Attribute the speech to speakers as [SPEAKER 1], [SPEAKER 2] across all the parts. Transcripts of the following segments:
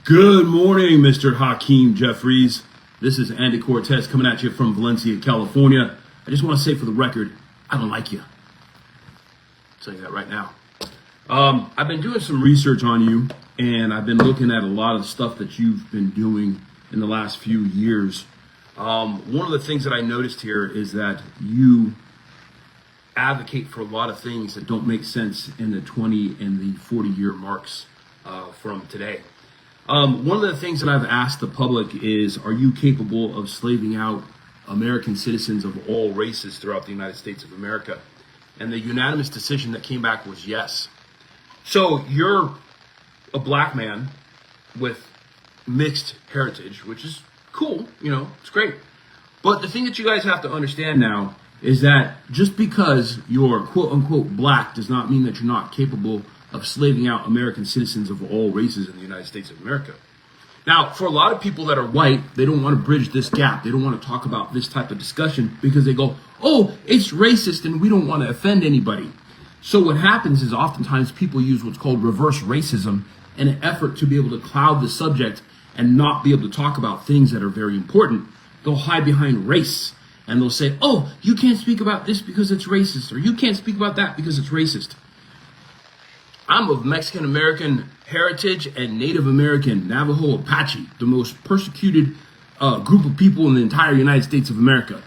[SPEAKER 1] Good morning, Mr. Hakeem Jeffries. This is Andy Cortez coming at you from Valencia, California. I just want to say for the record, I don't like you. I'll tell you that right now. I've been doing some research on you, and I've been looking at a lot of stuff that you've been doing in the last few years. One of the things that I noticed here is that you advocate for a lot of things that don't make sense in the 20 and the 40-year marks from today. One of the things that I've asked the public is, are you capable of slaving out American citizens of all races throughout the United States of America? And the unanimous decision that came back was yes. So you're a black man with mixed heritage, which is cool, it's great. But the thing that you guys have to understand now is that just because you're quote unquote black does not mean that you're not capable of slaving out American citizens of all races in the United States of America. Now, for a lot of people that are white, they don't want to bridge this gap. They don't want to talk about this type of discussion because they go, oh, it's racist and we don't want to offend anybody. So what happens is oftentimes people use what's called reverse racism in an effort to be able to cloud the subject and not be able to talk about things that are very important. They'll hide behind race and they'll say, oh, you can't speak about this because it's racist, or you can't speak about that because it's racist. I'm of Mexican American heritage and Native American Navajo Apache, the most persecuted group of people in the entire United States of America.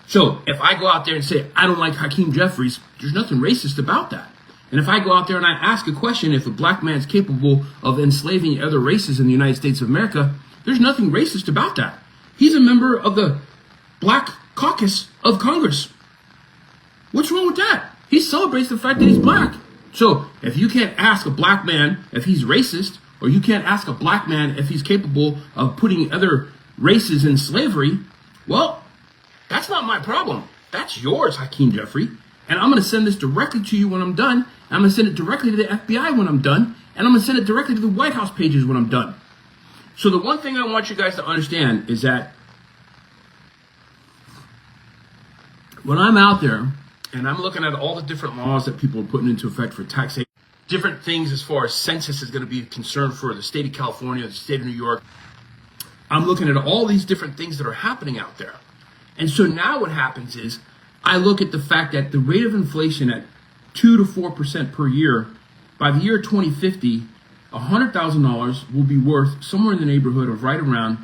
[SPEAKER 1] So if I go out there and say, I don't like Hakeem Jeffries, there's nothing racist about that. And if I go out there and I ask a question, if a black man's capable of enslaving other races in the United States of America, there's nothing racist about that. He's a member of the Black Caucus of Congress. What's wrong with that? He celebrates the fact that he's black. So if you can't ask a black man if he's racist, or you can't ask a black man if he's capable of putting other races in slavery, well, that's not my problem. That's yours, Hakeem Jeffrey. And I'm going to send this directly to you when I'm done. I'm going to send it directly to the FBI when I'm done. And I'm going to send it directly to the White House pages when I'm done. So the one thing I want you guys to understand is that when I'm out there and I'm looking at all the different laws that people are putting into effect for taxation, different things as far as census is going to be concerned for the state of California, the state of New York, I'm looking at all these different things that are happening out there. And so now what happens is I look at the fact that the rate of inflation at 2 to 4% per year, by the year 2050, $100,000 will be worth somewhere in the neighborhood of right around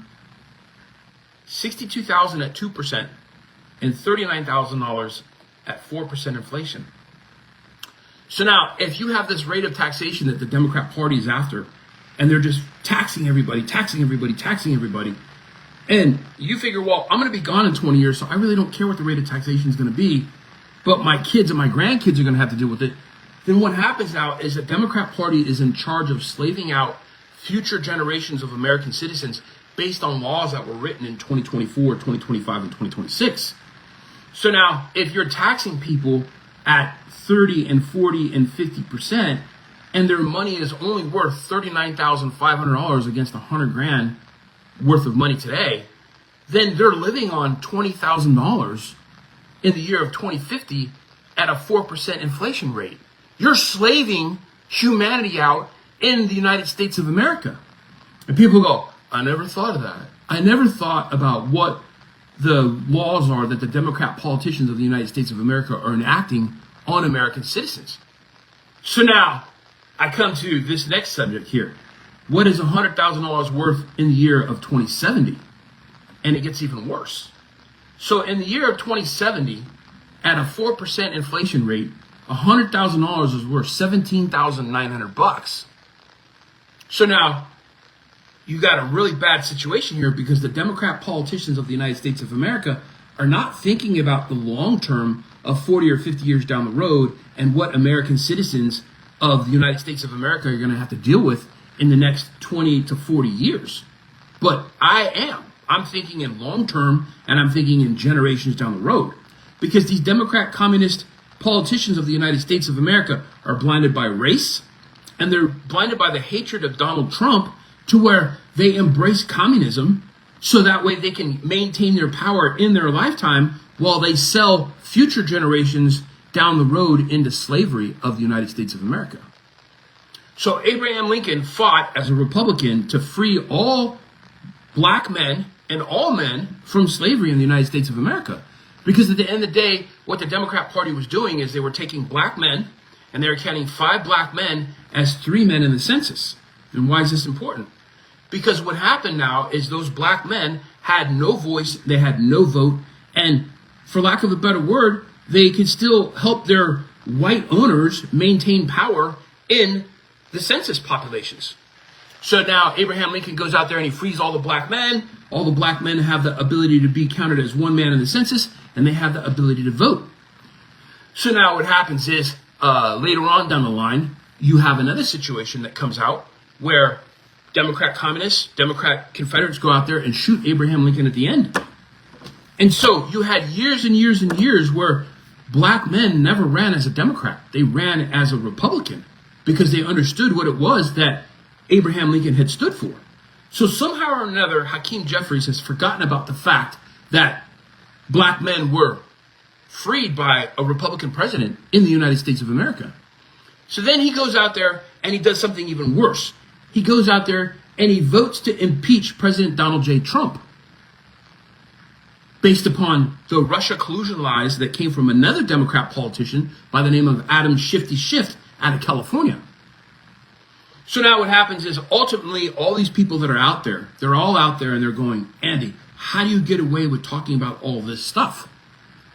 [SPEAKER 1] $62,000 at 2% and $39,000 at 4% inflation. So now, if you have this rate of taxation that the Democrat Party is after, and they're just taxing everybody, and you figure, well, I'm going to be gone in 20 years, so I really don't care what the rate of taxation is going to be, but my kids and my grandkids are going to have to deal with it, then what happens now is the Democrat Party is in charge of slaving out future generations of American citizens based on laws that were written in 2024, 2025, and 2026. So now, if you're taxing people at 30 and 40 and 50%, and their money is only worth $39,500 against $100,000 worth of money today, then they're living on $20,000 in the year of 2050 at a 4% inflation rate. You're slaving humanity out in the United States of America. And people go, I never thought of that. I never thought about what the laws are that the Democrat politicians of the United States of America are enacting on American citizens. So now I come to this next subject here. What is $100,000 worth in the year of 2070? And it gets even worse. So in the year of 2070, at a 4% inflation rate, $100,000 is worth $17,900. So now you got a really bad situation here because the Democrat politicians of the United States of America are not thinking about the long term of 40 or 50 years down the road and what American citizens of the United States of America are going to have to deal with in the next 20 to 40 years. But I am. I'm thinking in long term, and I'm thinking in generations down the road. Because these Democrat communist politicians of the United States of America are blinded by race, and they're blinded by the hatred of Donald Trump to where they embrace communism so that way they can maintain their power in their lifetime while they sell future generations down the road into slavery of the United States of America. So Abraham Lincoln fought as a Republican to free all black men and all men from slavery in the United States of America. Because at the end of the day, what the Democrat Party was doing is they were taking black men and they were counting 5 black men as 3 men in the census. And why is this important? Because what happened now is those black men had no voice, they had no vote, and for lack of a better word, they could still help their white owners maintain power in the census populations. So now Abraham Lincoln goes out there and he frees all the black men. All the black men have the ability to be counted as 1 man in the census, and they have the ability to vote. So now what happens is, later on down the line, you have another situation that comes out where Democrat communists, Democrat Confederates go out there and shoot Abraham Lincoln at the end. And so you had years and years and years where black men never ran as a Democrat. They ran as a Republican because they understood what it was that Abraham Lincoln had stood for. So somehow or another, Hakeem Jeffries has forgotten about the fact that black men were freed by a Republican president in the United States of America. So then he goes out there and he does something even worse. He goes out there and he votes to impeach President Donald J. Trump based upon the Russia collusion lies that came from another Democrat politician by the name of Adam Shifty Schiff out of California. So now what happens is ultimately all these people that are out there, they're all out there and they're going, Andy, how do you get away with talking about all this stuff?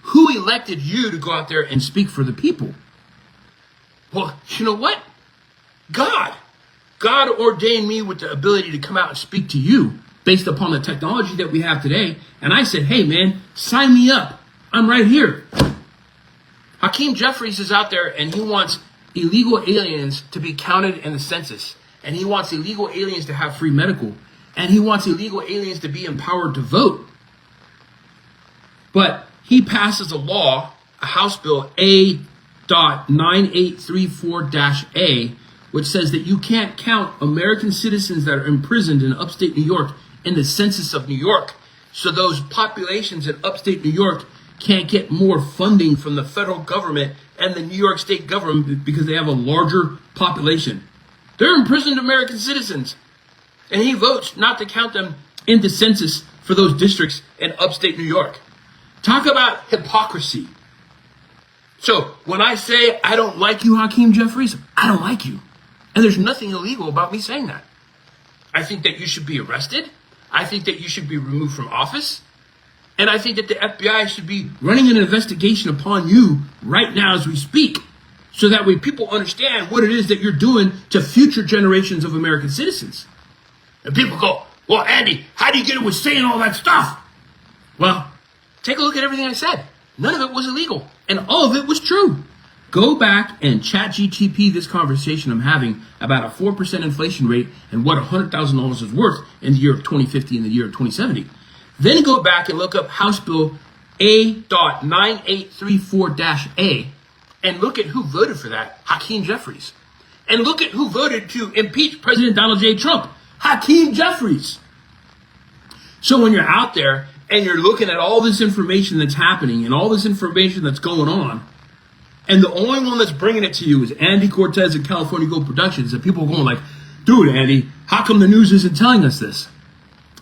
[SPEAKER 1] Who elected you to go out there and speak for the people? Well, you know what? God. God ordained me with the ability to come out and speak to you based upon the technology that we have today. And I said, hey, man, sign me up. I'm right here. Hakeem Jeffries is out there and he wants illegal aliens to be counted in the census. And he wants illegal aliens to have free medical. And he wants illegal aliens to be empowered to vote. But he passes a law, a House Bill A.9834-A, which says that you can't count American citizens that are imprisoned in upstate New York in the census of New York. So those populations in upstate New York can't get more funding from the federal government and the New York state government because they have a larger population. They're imprisoned American citizens. And he votes not to count them in the census for those districts in upstate New York. Talk about hypocrisy. So when I say I don't like you, Hakeem Jeffries, I don't like you. And there's nothing illegal about me saying that. I think that you should be arrested. I think that you should be removed from office. And I think that the FBI should be running an investigation upon you right now as we speak. So that way people understand what it is that you're doing to future generations of American citizens. And people go, well, Andy, how do you get away with saying all that stuff? Well, take a look at everything I said. None of it was illegal. And all of it was true. Go back and chat GTP this conversation I'm having about a 4% inflation rate and what $100,000 is worth in the year of 2050 and the year of 2070. Then go back and look up House Bill A.9834-A and look at who voted for that, Hakeem Jeffries. And look at who voted to impeach President Donald J. Trump, Hakeem Jeffries. So when you're out there and you're looking at all this information that's happening and all this information that's going on, and the only one that's bringing it to you is Andy Cortez and California Gold Productions, and people are going like, dude, Andy, how come the news isn't telling us this?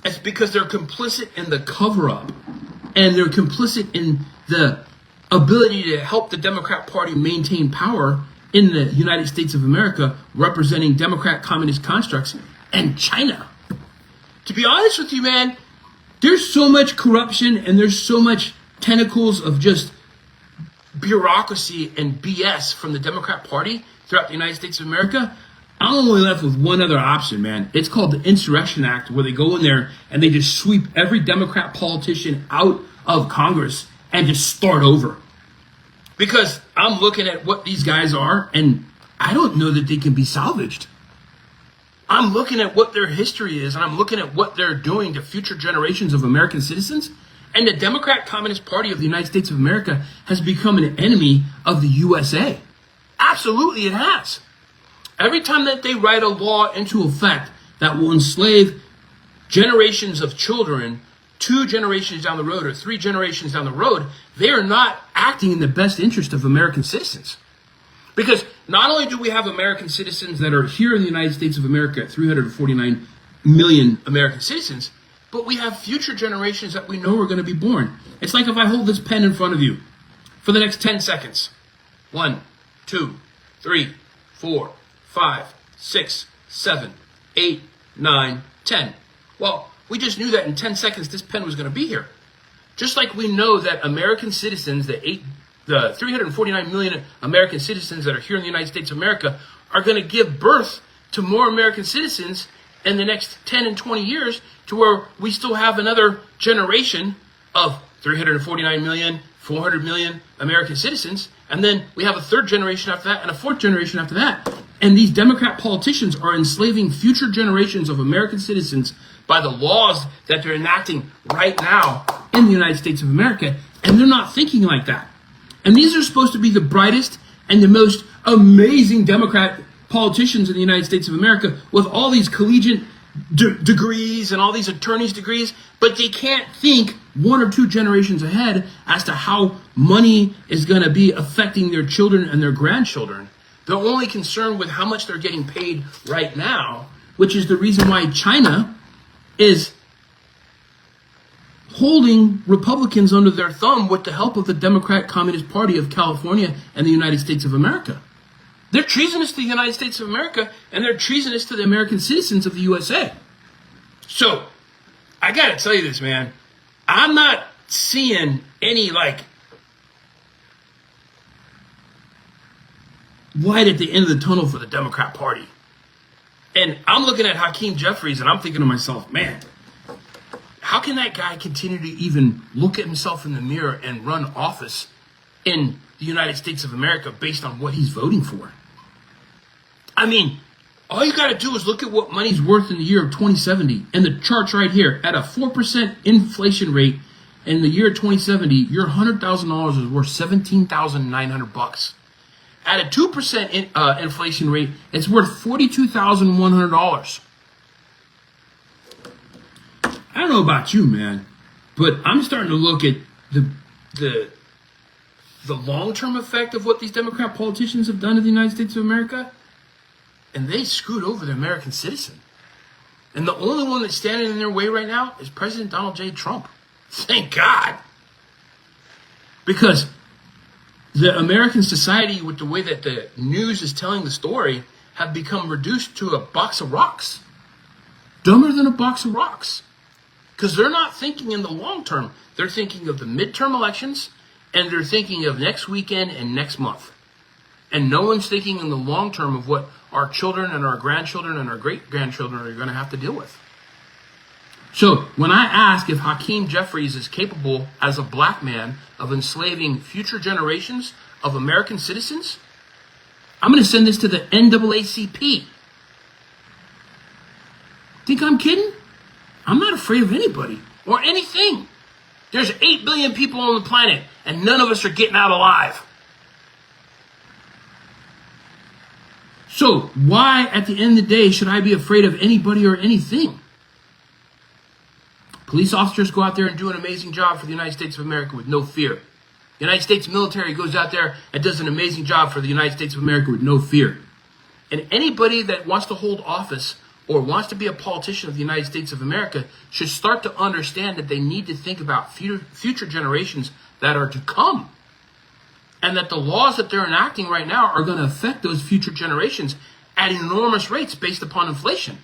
[SPEAKER 1] It's because they're complicit in the cover-up, and they're complicit in the ability to help the Democrat Party maintain power in the United States of America, representing Democrat communist constructs and China. To be honest with you, man, there's so much corruption and there's so much tentacles of just bureaucracy and BS from the Democrat Party throughout the United States of America. I'm only left with one other option, man. It's called the Insurrection Act, where they go in there and they just sweep every Democrat politician out of Congress and just start over. Because I'm looking at what these guys are, and I don't know that they can be salvaged. I'm looking at what their history is, and I'm looking at what they're doing to future generations of American citizens. And the Democrat Communist Party of the United States of America has become an enemy of the USA. Absolutely, it has. Every time that they write a law into effect that will enslave generations of children, 2 generations down the road or 3 generations down the road, they are not acting in the best interest of American citizens. Because not only do we have American citizens that are here in the United States of America, 349 million American citizens, but we have future generations that we know are going to be born. It's like if I hold this pen in front of you for the next 10 seconds. 1, 2, 3, 4, 5, 6, 7, 8, 9, 10. Well, we just knew that in 10 seconds this pen was going to be here. Just like we know that American citizens, the 349 million American citizens that are here in the United States of America are going to give birth to more American citizens in the next 10 and 20 years, to where we still have another generation of 349 million, 400 million American citizens. And then we have a third generation after that and a fourth generation after that. And these Democrat politicians are enslaving future generations of American citizens by the laws that they're enacting right now in the United States of America. And they're not thinking like that. And these are supposed to be the brightest and the most amazing Democrat politicians in the United States of America, with all these collegiate degrees and all these attorneys' degrees, but they can't think 1 or 2 generations ahead as to how money is going to be affecting their children and their grandchildren. They're only concerned with how much they're getting paid right now, which is the reason why China is holding Republicans under their thumb with the help of the Democrat Communist Party of California and the United States of America. They're treasonous to the United States of America, and they're treasonous to the American citizens of the USA. So, I gotta tell you this, man. I'm not seeing any, light at the end of the tunnel for the Democrat Party. And I'm looking at Hakeem Jeffries, and I'm thinking to myself, man, how can that guy continue to even look at himself in the mirror and run office in the United States of America based on what he's voting for? I mean, all you got to do is look at what money's worth in the year of 2070, and the chart's right here. At a 4% inflation rate in the year 2070, your $100,000 is worth $17,900. At a 2% inflation rate, it's worth $42,100. I don't know about you, man, but I'm starting to look at the long-term effect of what these Democrat politicians have done to the United States of America, and they screwed over the American citizen. And the only one that's standing in their way right now is President Donald J. Trump. Thank God. Because the American society, with the way that the news is telling the story, have become reduced to a box of rocks. Dumber than a box of rocks. Because they're not thinking in the long term. They're thinking of the midterm elections, and they're thinking of next weekend and next month. And no one's thinking in the long term of what our children and our grandchildren and our great-grandchildren are going to have to deal with. So when I ask if Hakeem Jeffries is capable as a black man of enslaving future generations of American citizens, I'm going to send this to the NAACP. Think I'm kidding? I'm not afraid of anybody or anything. There's 8 billion people on the planet, and none of us are getting out alive. So why, at the end of the day, should I be afraid of anybody or anything? Police officers go out there and do an amazing job for the United States of America with no fear. The United States military goes out there and does an amazing job for the United States of America with no fear. And anybody that wants to hold office or wants to be a politician of the United States of America should start to understand that they need to think about future generations that are to come. And that the laws that they're enacting right now are going to affect those future generations at enormous rates based upon inflation.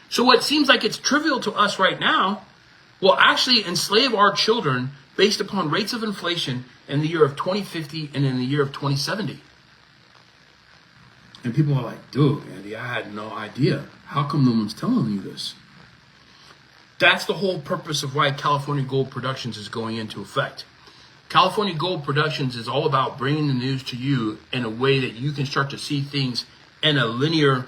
[SPEAKER 1] So what seems like it's trivial to us right now will actually enslave our children based upon rates of inflation in the year of 2050 and in the year of 2070. And people are like, dude, Andy, I had no idea. How come no one's telling you this? That's the whole purpose of why California Gold Productions is going into effect. California Gold Productions is all about bringing the news to you in a way that you can start to see things in a linear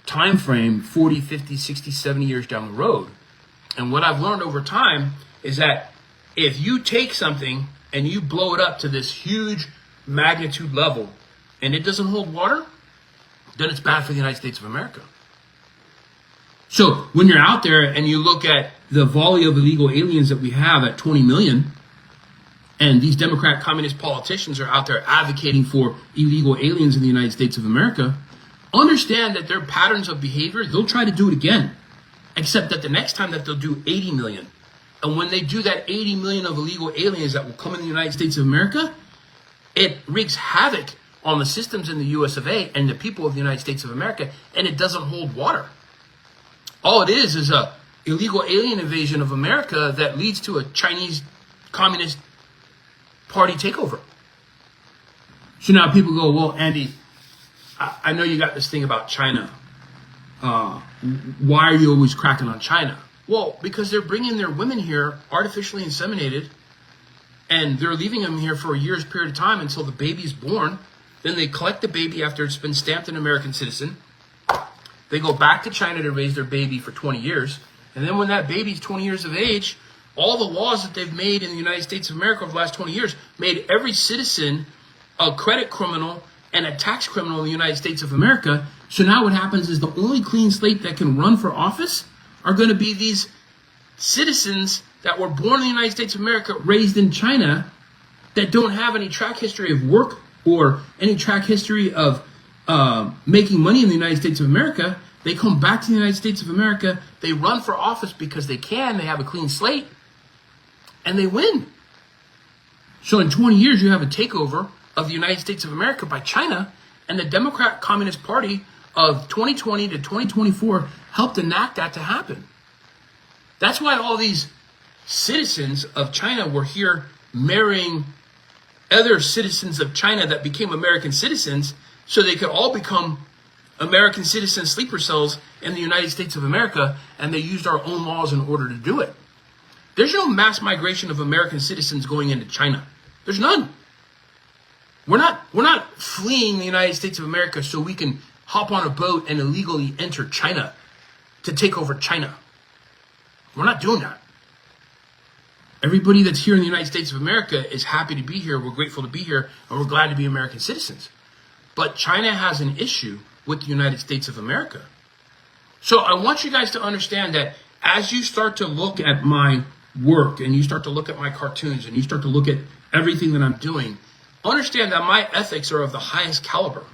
[SPEAKER 1] time frame, 40, 50, 60, 70 years down the road. And what I've learned over time is that if you take something and you blow it up to this huge magnitude level and it doesn't hold water, then it's bad for the United States of America. So when you're out there and you look at the volley of illegal aliens that we have at 20 million, and these Democrat communist politicians are out there advocating for illegal aliens in the United States of America, understand that their patterns of behavior, they'll try to do it again, except that the next time that they'll do 80 million. And when they do that 80 million of illegal aliens that will come in the United States of America, it wreaks havoc on the systems in the US of A and the people of the United States of America, and it doesn't hold water. All it is a illegal alien invasion of America that leads to a Chinese Communist Party takeover. So now people go, well, Andy, I know you got this thing about China. Why are you always cracking on China? Well, because they're bringing their women here artificially inseminated, and they're leaving them here for a year's period of time until the baby's born. Then they collect the baby after it's been stamped an American citizen. They go back to China to raise their baby for 20 years. And then when that baby's 20 years of age, all the laws that they've made in the United States of America over the last 20 years made every citizen a credit criminal and a tax criminal in the United States of America. So now what happens is the only clean slate that can run for office are going to be these citizens that were born in the United States of America, raised in China, that don't have any track history of work or any track history of making money in the United States of America. They come back to the United States of America, they run for office because they can, they have a clean slate, and they win. So in 20 years, you have a takeover of the United States of America by China, and the Democrat Communist Party of 2020 to 2024 helped enact that to happen. That's why all these citizens of China were here marrying other citizens of China that became American citizens, so they could all become American citizen sleeper cells in the United States of America, and they used our own laws in order to do it. There's no mass migration of American citizens going into China. There's none. We're not fleeing the United States of America so we can hop on a boat and illegally enter China to take over China. We're not doing that. Everybody that's here in the United States of America is happy to be here. We're grateful to be here, and we're glad to be American citizens. But China has an issue with the United States of America. So I want you guys to understand that as you start to look at my work and you start to look at my cartoons and you start to look at everything that I'm doing, understand that my ethics are of the highest caliber.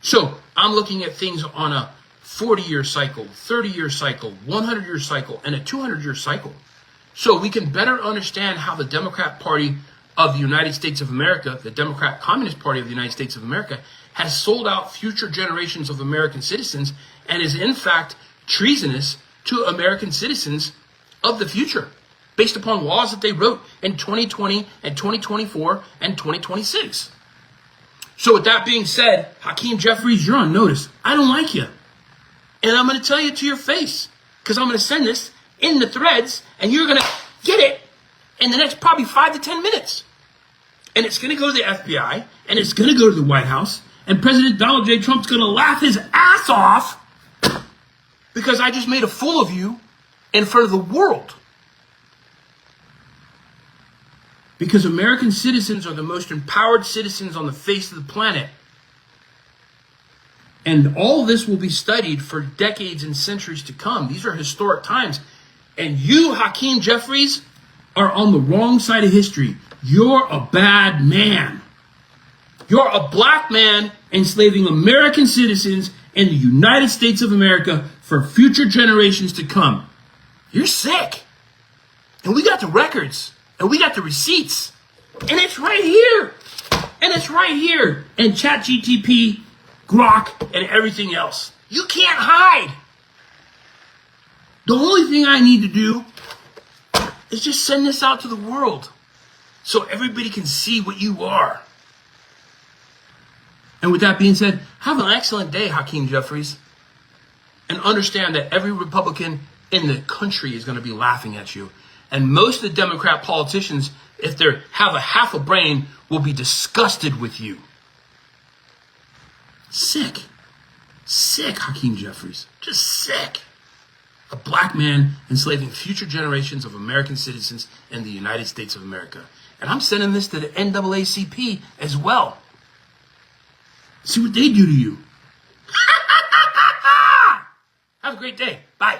[SPEAKER 1] So I'm looking at things on a 40-year cycle, 30-year cycle, 100-year cycle, and a 200-year cycle. So we can better understand how the Democrat Party of the United States of America, the Democrat Communist Party of the United States of America, has sold out future generations of American citizens and is in fact treasonous to American citizens of the future based upon laws that they wrote in 2020 and 2024 and 2026. So with that being said, Hakeem Jeffries, you're on notice. I don't like you. And I'm going to tell you to your face, because I'm going to send this in the threads and you're going to get it in the next probably 5 to 10 minutes. And it's going to go to the FBI and it's going to go to the White House. And President Donald J. Trump's going to laugh his ass off because I just made a fool of you in front of the world. Because American citizens are the most empowered citizens on the face of the planet. And all this will be studied for decades and centuries to come. These are historic times. And you, Hakeem Jeffries, are on the wrong side of history. You're a bad man. You're a black man enslaving American citizens in the United States of America for future generations to come. You're sick. And we got the records. And we got the receipts. And it's right here. And it's right here. And ChatGTP, Grok, and everything else. You can't hide. The only thing I need to do is just send this out to the world so everybody can see what you are. And with that being said, have an excellent day, Hakeem Jeffries. And understand that every Republican in the country is going to be laughing at you. And most of the Democrat politicians, if they have a half a brain, will be disgusted with you. Sick. Sick, Hakeem Jeffries. Just sick. A black man enslaving future generations of American citizens in the United States of America. And I'm sending this to the NAACP as well. See what they do to you. Have a great day. Bye.